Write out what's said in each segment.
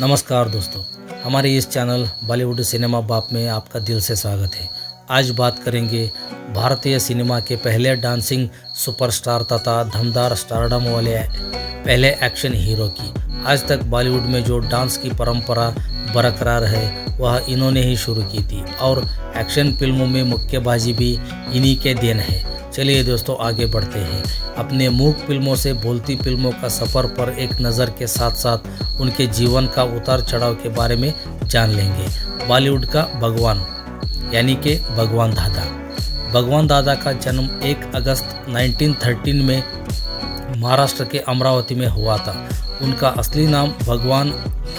नमस्कार दोस्तों, हमारे इस चैनल बॉलीवुड सिनेमा बाप में आपका दिल से स्वागत है। आज बात करेंगे भारतीय सिनेमा के पहले डांसिंग सुपरस्टार तथा धमदार स्टारडम वाले पहले एक्शन हीरो की। आज तक बॉलीवुड में जो डांस की परंपरा बरकरार है वह इन्होंने ही शुरू की थी और एक्शन फिल्मों में मुक्केबाजी भी इन्हीं के देन है। चलिए दोस्तों, आगे बढ़ते हैं। अपने मूक फिल्मों से बोलती फिल्मों का सफ़र पर एक नज़र के साथ साथ उनके जीवन का उतार चढ़ाव के बारे में जान लेंगे। बॉलीवुड का भगवान यानी कि भगवान दादा। भगवान दादा का जन्म 1 अगस्त 1913 में महाराष्ट्र के अमरावती में हुआ था। उनका असली नाम भगवान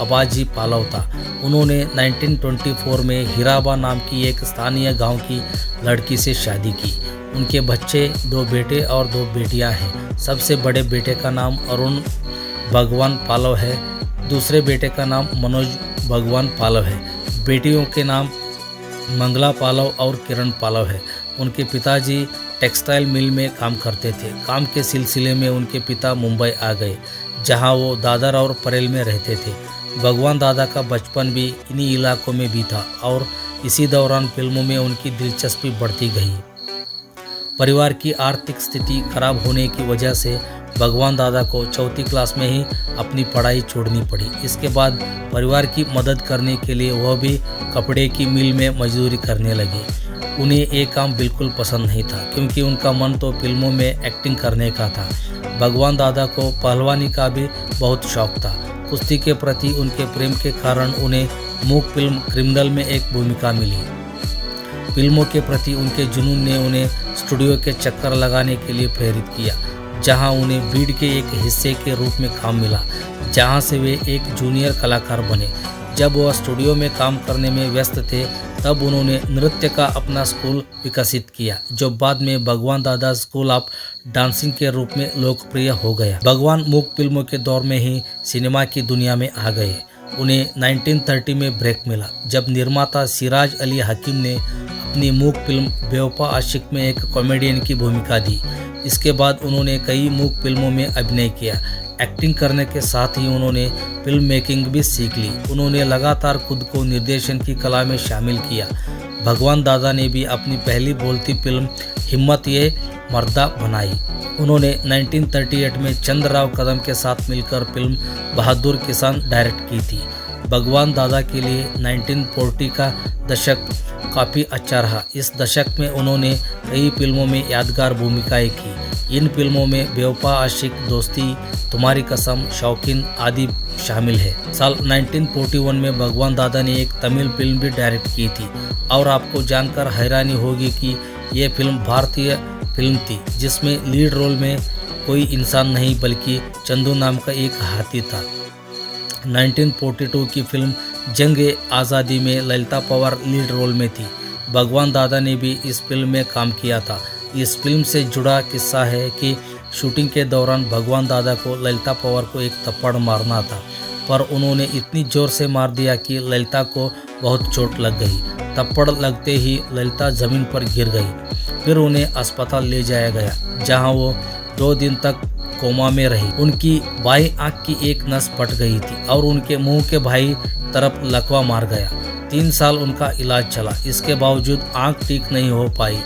अबाजी पालव था। उन्होंने 1924 में हीराबा नाम की एक स्थानीय गांव की लड़की से शादी की। उनके बच्चे 2 बेटे और 2 बेटियां हैं। सबसे बड़े बेटे का नाम अरुण भगवान पालव है। दूसरे बेटे का नाम मनोज भगवान पालव है। बेटियों के नाम मंगला पालव और किरण पालव है। उनके पिताजी टेक्सटाइल मिल में काम करते थे। काम के सिलसिले में उनके पिता मुंबई आ गए, जहां वो दादर और परेल में रहते थे। भगवान दादा का बचपन भी इन्हीं इलाकों में भी था और इसी दौरान फिल्मों में उनकी दिलचस्पी बढ़ती गई। परिवार की आर्थिक स्थिति खराब होने की वजह से भगवान दादा को 4वीं क्लास में ही अपनी पढ़ाई छोड़नी पड़ी। इसके बाद परिवार की मदद करने के लिए वह भी कपड़े की मिल में मजदूरी करने लगे। उन्हें ये काम बिल्कुल पसंद नहीं था क्योंकि उनका मन तो फिल्मों में एक्टिंग करने का था। भगवान दादा को पहलवानी का भी बहुत शौक था। कुश्ती के प्रति उनके प्रेम के कारण उन्हें मूक फिल्म क्रिमिनल में एक भूमिका मिली। फिल्मों के प्रति उनके जुनून ने उन्हें स्टूडियो के चक्कर लगाने के लिए प्रेरित किया, जहां उन्हें भीड़ के एक हिस्से के रूप में काम मिला, जहां से वे एक जूनियर कलाकार बने। जब वह स्टूडियो में काम करने में व्यस्त थे तब उन्होंने नृत्य का अपना स्कूल विकसित किया, जो बाद में भगवान दादा स्कूल ऑफ डांसिंग के रूप में लोकप्रिय हो गया। भगवान मूक फिल्मों के दौर में ही सिनेमा की दुनिया में आ गए। उन्हें 1930 में ब्रेक मिला जब निर्माता सिराज अली हकीम ने अपनी मूक फिल्म बेवफा आशिक में एक कॉमेडियन की भूमिका दी। इसके बाद उन्होंने कई मूक फिल्मों में अभिनय किया। एक्टिंग करने के साथ ही उन्होंने फिल्म मेकिंग भी सीख ली। उन्होंने लगातार खुद को निर्देशन की कला में शामिल किया। भगवान दादा ने भी अपनी पहली बोलती फिल्म हिम्मत ये मर्दा बनाई। उन्होंने 1938 में चंद्रराव कदम के साथ मिलकर फिल्म बहादुर किसान डायरेक्ट की थी। भगवान दादा के लिए 1940 का दशक काफ़ी अच्छा रहा। इस दशक में उन्होंने कई फिल्मों में यादगार भूमिकाएं की। इन फिल्मों में बेवफा आशिक, दोस्ती, तुम्हारी कसम, शौकीन आदि शामिल है। साल 1941 में भगवान दादा ने एक तमिल फिल्म भी डायरेक्ट की थी और आपको जानकर हैरानी होगी कि ये फिल्म भारतीय फिल्म थी, जिसमें लीड रोल में कोई इंसान नहीं बल्कि चंदू नाम का एक हाथी था। 1942 की फिल्म जंग आज़ादी में ललिता पवार लीड रोल में थी। भगवान दादा ने भी इस फिल्म में काम किया था। इस फिल्म से जुड़ा किस्सा है कि शूटिंग के दौरान भगवान दादा को ललिता पवार को एक थप्पड़ मारना था, पर उन्होंने इतनी ज़ोर से मार दिया कि ललिता को बहुत चोट लग गई। थप्पड़ लगते ही ललिता ज़मीन पर गिर गई। फिर उन्हें अस्पताल ले जाया गया, जहां वो 2 दिन तक कोमा में रही। उनकी बाईं आंख की एक नस फट गई थी और उनके मुंह के बाईं तरफ लकवा मार गया। 3 साल उनका इलाज चला। इसके बावजूद आंख ठीक नहीं हो पाई।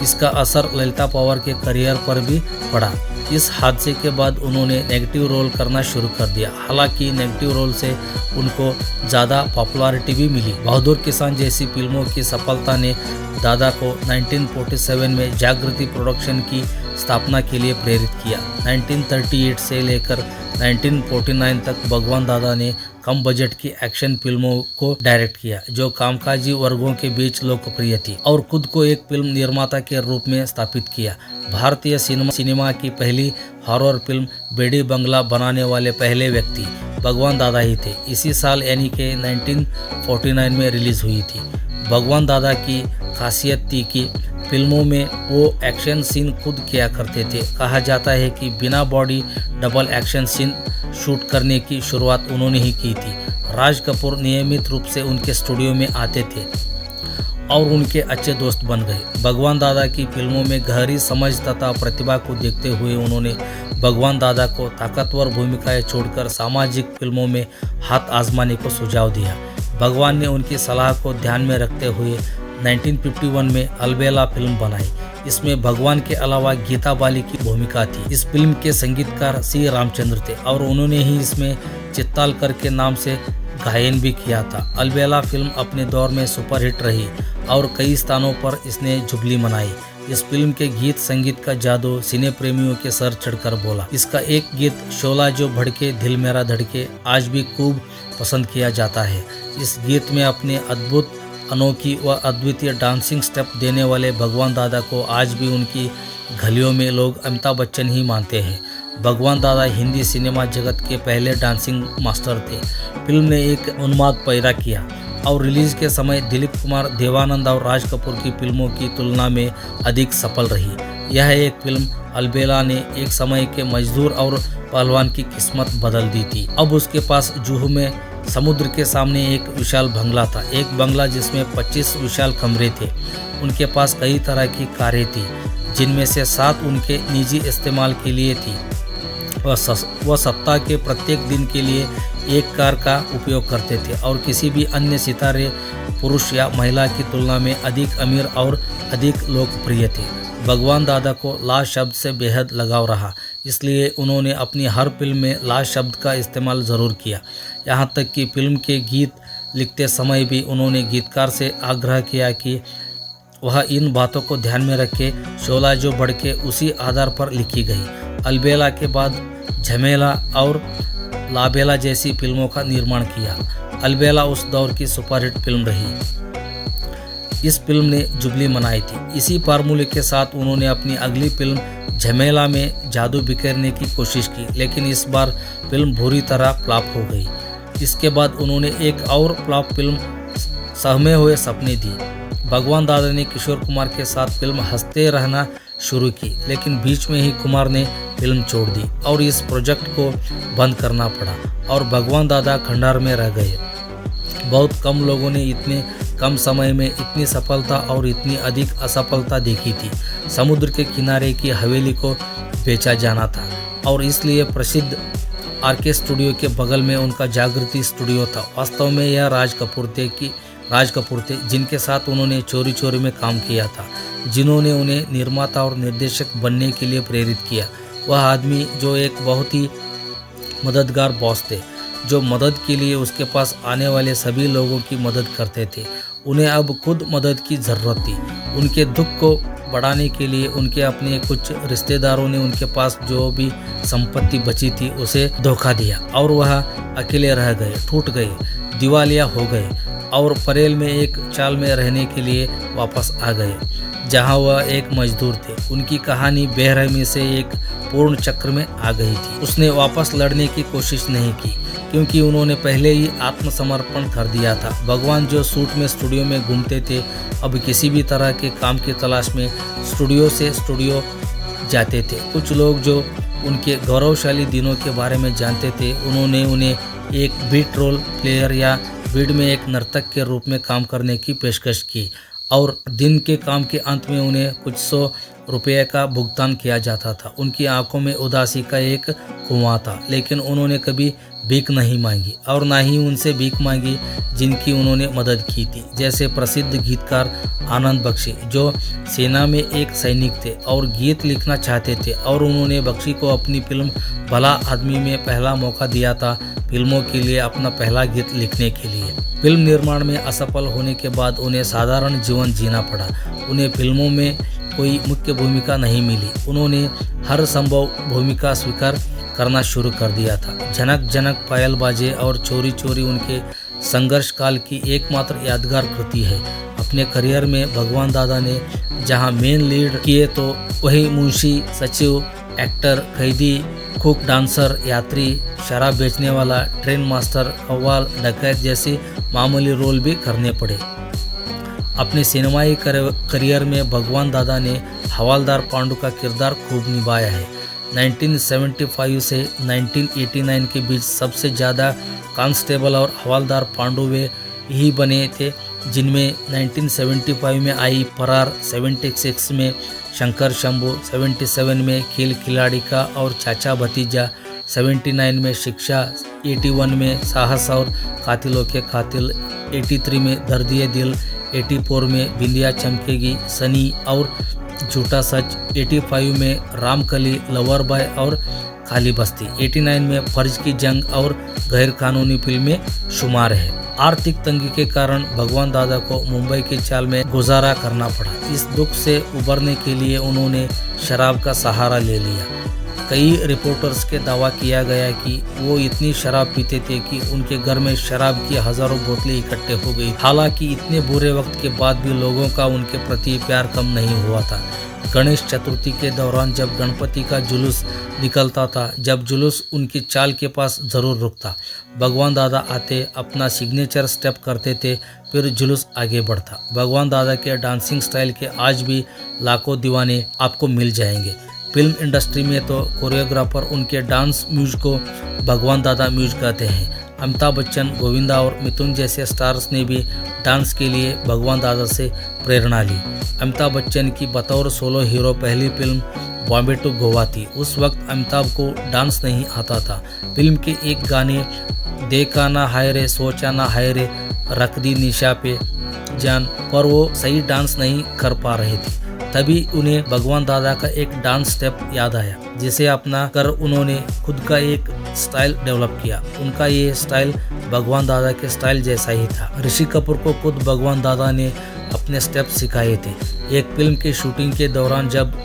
इसका असर ललिता पवार के करियर पर भी पड़ा। इस हादसे के बाद उन्होंने नेगेटिव रोल करना शुरू कर दिया। हालांकि नेगेटिव रोल से उनको ज़्यादा पॉपुलैरिटी भी मिली। बहादुर किसान जैसी फिल्मों की सफलता ने दादा को 1947 में जागृति प्रोडक्शन की स्थापना के लिए प्रेरित किया। 1938 से लेकर 1949 तक भगवान दादा ने कम बजट की एक्शन फिल्मों को डायरेक्ट किया, जो कामकाजी वर्गों के बीच लोकप्रिय थी, और खुद को एक फिल्म निर्माता के रूप में स्थापित किया। भारतीय सिनेमा की पहली हॉरर फिल्म बेडी बंगला बनाने वाले पहले व्यक्ति भगवान दादा ही थे। इसी साल यानी कि 1949 में रिलीज हुई थी। भगवान दादा की खासियत थी कि फिल्मों में वो एक्शन सीन खुद किया करते थे। कहा जाता है कि बिना body double action scene shoot करने की शुरुआत उन्होंने ही की थी। राज कपूर नियमित रूप से उनके स्टूडियो में आते थे और उनके अच्छे दोस्त बन गए। भगवान दादा की फिल्मों में गहरी समझ तथा प्रतिभा को देखते हुए उन्होंने भगवान दादा को ताकतवर भूमिकाएं छोड़कर सामाजिक फिल्मों में हाथ आजमाने को सुझाव दिया। भगवान ने उनकी सलाह को ध्यान में रखते हुए 1951 में अलबेला फिल्म बनाई। इसमें भगवान के अलावा गीता बाली की भूमिका थी। इस फिल्म के संगीतकार सी रामचंद्र थे और उन्होंने ही इसमें चित्तालकर के नाम से गायन भी किया था। अलबेला फिल्म अपने दौर में सुपरहिट रही और कई स्थानों पर इसने जुबली मनाई। इस फिल्म के गीत संगीत का जादू सिने प्रेमियों के सर चढ़कर बोला। इसका एक गीत शोला जो भड़के दिल मेरा धड़के आज भी खूब पसंद किया जाता है। इस गीत में अपने अद्भुत अनोखी व अद्वितीय डांसिंग स्टेप देने वाले भगवान दादा को आज भी उनकी गलियों में लोग अमिताभ बच्चन ही मानते हैं। भगवान दादा हिंदी सिनेमा जगत के पहले डांसिंग मास्टर थे। फिल्म ने एक उन्माद पैदा किया और रिलीज के समय दिलीप कुमार, देवानंद और राज कपूर की फिल्मों की तुलना में अधिक सफल रही। यह एक फिल्म अलबेला ने एक समय के मजदूर और पहलवान की किस्मत बदल दी थी। अब उसके पास जुहू में समुद्र के सामने एक विशाल बंगला था, एक बंगला जिसमें 25 विशाल कमरे थे। उनके पास कई तरह की कारें थी, जिनमें से 7 उनके निजी इस्तेमाल के लिए थी। वह सप्ताह के प्रत्येक दिन के लिए एक कार का उपयोग करते थे और किसी भी अन्य सितारे, पुरुष या महिला की तुलना में अधिक अमीर और अधिक लोकप्रिय थे। भगवान दादा को ला शब्द से बेहद लगाव रहा, इसलिए उन्होंने अपनी हर फिल्म में ला शब्द का इस्तेमाल ज़रूर किया। यहाँ तक कि फिल्म के गीत लिखते समय भी उन्होंने गीतकार से आग्रह किया कि वह इन बातों को ध्यान में रखे। शोला जो भड़के उसी आधार पर लिखी गई। अलबेला के बाद झमेला और लाबेला जैसी फिल्मों का निर्माण किया। अलबेला उस दौर की सुपरहिट फिल्म रही। इस फिल्म ने जुबली मनाई थी। इसी फार्मूले के साथ उन्होंने अपनी अगली फिल्म झमेला में जादू बिखेरने की कोशिश की, लेकिन इस बार फिल्म बुरी तरह फ्लॉप हो गई। इसके बाद उन्होंने एक और फ्लॉप फिल्म सहमे हुए सपने दी। भगवान दादा ने किशोर कुमार के साथ फिल्म हंसते रहना शुरू की, लेकिन बीच में ही कुमार ने फिल्म छोड़ दी और इस प्रोजेक्ट को बंद करना पड़ा और भगवान दादा खंडार में रह गए। बहुत कम लोगों ने इतने कम समय में इतनी सफलता और इतनी अधिक असफलता देखी थी। समुद्र के किनारे की हवेली को बेचा जाना था और इसलिए प्रसिद्ध आरके स्टूडियो के बगल में उनका जागृति स्टूडियो था। वास्तव में यह राज कपूर थे जिनके साथ उन्होंने चोरी चोरी में काम किया था, जिन्होंने उन्हें निर्माता और निर्देशक बनने के लिए प्रेरित किया। वह आदमी जो एक बहुत ही मददगार बॉस थे, जो मदद के लिए उसके पास आने वाले सभी लोगों की मदद करते थे। उन्हें अब खुद मदद की ज़रूरत थी। उनके दुख को बढ़ाने के लिए उनके अपने कुछ रिश्तेदारों ने उनके पास जो भी संपत्ति बची थी उसे धोखा दिया और वह अकेले रह गए, टूट गए, दिवालिया हो गए और परेल में एक चाल में रहने के लिए वापस आ गए, जहां वह एक मजदूर थे। उनकी कहानी बेरहमी से एक पूर्ण चक्र में आ गई थी। उसने वापस लड़ने की कोशिश नहीं की क्योंकि उन्होंने पहले ही आत्मसमर्पण कर दिया था। भगवान जो सूट में स्टूडियो में घूमते थे, अब किसी भी तरह के काम की तलाश में स्टूडियो से स्टूडियो जाते थे। कुछ लोग जो उनके गौरवशाली दिनों के बारे में जानते थे, उन्होंने उन्हें एक बीट रोल प्लेयर या भीड़ में एक नर्तक के रूप में काम करने की पेशकश की और दिन के काम के अंत में उन्हें कुछ $100 का भुगतान किया जाता था। उनकी आंखों में उदासी का एक कुआं था, लेकिन उन्होंने कभी भीख नहीं मांगी और ना ही उनसे भीख मांगी जिनकी उन्होंने मदद की थी, जैसे प्रसिद्ध गीतकार आनंद बख्शी जो सेना में एक सैनिक थे और गीत लिखना चाहते थे और उन्होंने बख्शी को अपनी फिल्म भला आदमी में पहला मौका दिया था फिल्मों के लिए अपना पहला गीत लिखने के लिए। फिल्म निर्माण में असफल होने के बाद उन्हें साधारण जीवन जीना पड़ा। उन्हें फिल्मों में कोई मुख्य भूमिका नहीं मिली। उन्होंने हर संभव भूमिका स्वीकार करना शुरू कर दिया था। जनक जनक, पायल बाजे और चोरी चोरी उनके संघर्ष काल की एकमात्र यादगार कृति है। अपने करियर में भगवान दादा ने जहां मेन लीड किए तो वही मुंशी, सचिव, एक्टर, कैदी, कुक, डांसर, यात्री, शराब बेचने वाला, ट्रेन मास्टर, कव्वाल, डकैत जैसे मामूली रोल भी करने पड़े। अपने सिनेमाई करियर में भगवान दादा ने हवालदार पांडु का किरदार खूब निभाया है। 1975 से 1989 के बीच सबसे ज़्यादा कांस्टेबल और हवालदार पांडु वे ही बने थे जिनमें 1975 में आई फरार, 76 में शंकर शंभू, 77 में खेल खिलाड़ी का और चाचा भतीजा, 79 में शिक्षा, 81 में साहस और कातिलों के कातिल, 83 में दर्दिए दिल, 84 में बिंदिया चमकेगी, सनी और झूठा सच, 85 में रामकली, लवर बॉय और खाली बस्ती, 89 में फर्ज की जंग और गैर कानूनी फिल्में शुमार है। आर्थिक तंगी के कारण भगवान दादा को मुंबई की चाल में गुजारा करना पड़ा। इस दुख से उबरने के लिए उन्होंने शराब का सहारा ले लिया। कई रिपोर्टर्स के दावा किया गया कि वो इतनी शराब पीते थे कि उनके घर में शराब की हजारों बोतलें इकट्ठे हो गई। हालांकि इतने बुरे वक्त के बाद भी लोगों का उनके प्रति प्यार कम नहीं हुआ था। गणेश चतुर्थी के दौरान जब गणपति का जुलूस निकलता था, जब जुलूस उनकी चाल के पास जरूर रुकता, भगवान दादा आते, अपना सिग्नेचर स्टेप करते थे, फिर जुलूस आगे बढ़ता। भगवान दादा के डांसिंग स्टाइल के आज भी लाखों दीवाने आपको मिल जाएंगे। फिल्म इंडस्ट्री में तो कोरियोग्राफर उनके डांस म्यूज को भगवान दादा म्यूज कहते हैं। अमिताभ बच्चन, गोविंदा और मिथुन जैसे स्टार्स ने भी डांस के लिए भगवान दादा से प्रेरणा ली। अमिताभ बच्चन की बतौर सोलो हीरो पहली फिल्म बॉम्बे टू गोवा थी। उस वक्त अमिताभ को डांस नहीं आता था। फिल्म के एक गाने देखा ना हाय रे, सोचा ना हाय रे, रख दी निशा पे जान पर वो सही डांस नहीं कर पा रहे थे। तभी उन्हें भगवान दादा का एक डांस स्टेप याद आया, जिसे अपना कर उन्होंने खुद का एक स्टाइल डेवलप किया। उनका ये स्टाइल भगवान दादा के स्टाइल जैसा ही था। ऋषि कपूर को खुद भगवान दादा ने अपने स्टेप सिखाए थे। एक फिल्म की शूटिंग के दौरान जब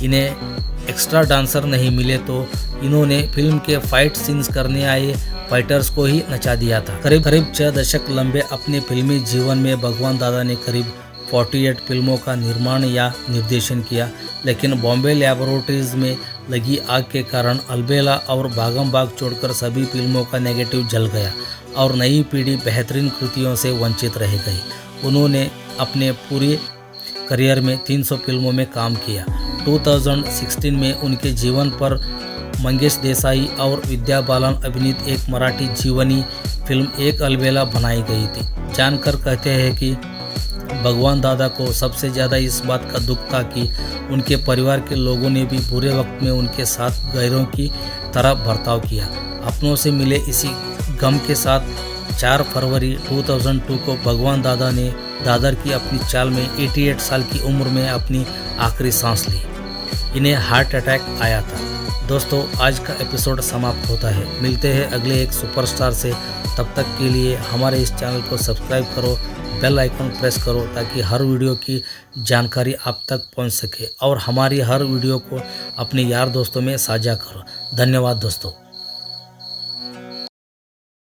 इन्हें एक्स्ट्रा डांसर नहीं मिले तो इन्होंने फिल्म के फाइट सीन्स करने आए फाइटर्स को ही नचा दिया था। करीब 6 दशक लंबे अपने फिल्मी जीवन में भगवान दादा ने करीब 48 फिल्मों का निर्माण या निर्देशन किया, लेकिन बॉम्बे लैबोरेटरीज में लगी आग के कारण अलबेला और भागम भाग छोड़कर सभी फिल्मों का नेगेटिव जल गया और नई पीढ़ी बेहतरीन कृतियों से वंचित रह गई। उन्होंने अपने पूरे करियर में 300 फिल्मों में काम किया। 2016 में उनके जीवन पर मंगेश देसाई और विद्या बालन अभिनीत एक मराठी जीवनी फिल्म एक अलबेला बनाई गई थी। जानकर कहते हैं कि भगवान दादा को सबसे ज़्यादा इस बात का दुख था कि उनके परिवार के लोगों ने भी बुरे वक्त में उनके साथ गैरों की तरह बर्ताव किया। अपनों से मिले इसी गम के साथ 4 फरवरी 2002 को भगवान दादा ने दादर की अपनी चाल में 88 साल की उम्र में अपनी आखिरी सांस ली। इन्हें हार्ट अटैक आया था। दोस्तों, आज का एपिसोड समाप्त होता है। मिलते हैं अगले एक सुपरस्टार से। तब तक के लिए हमारे इस चैनल को सब्सक्राइब करो, बेल आइकन प्रेस करो ताकि हर वीडियो की जानकारी आप तक पहुंच सके और हमारी हर वीडियो को अपने यार दोस्तों में साझा करो। धन्यवाद दोस्तों।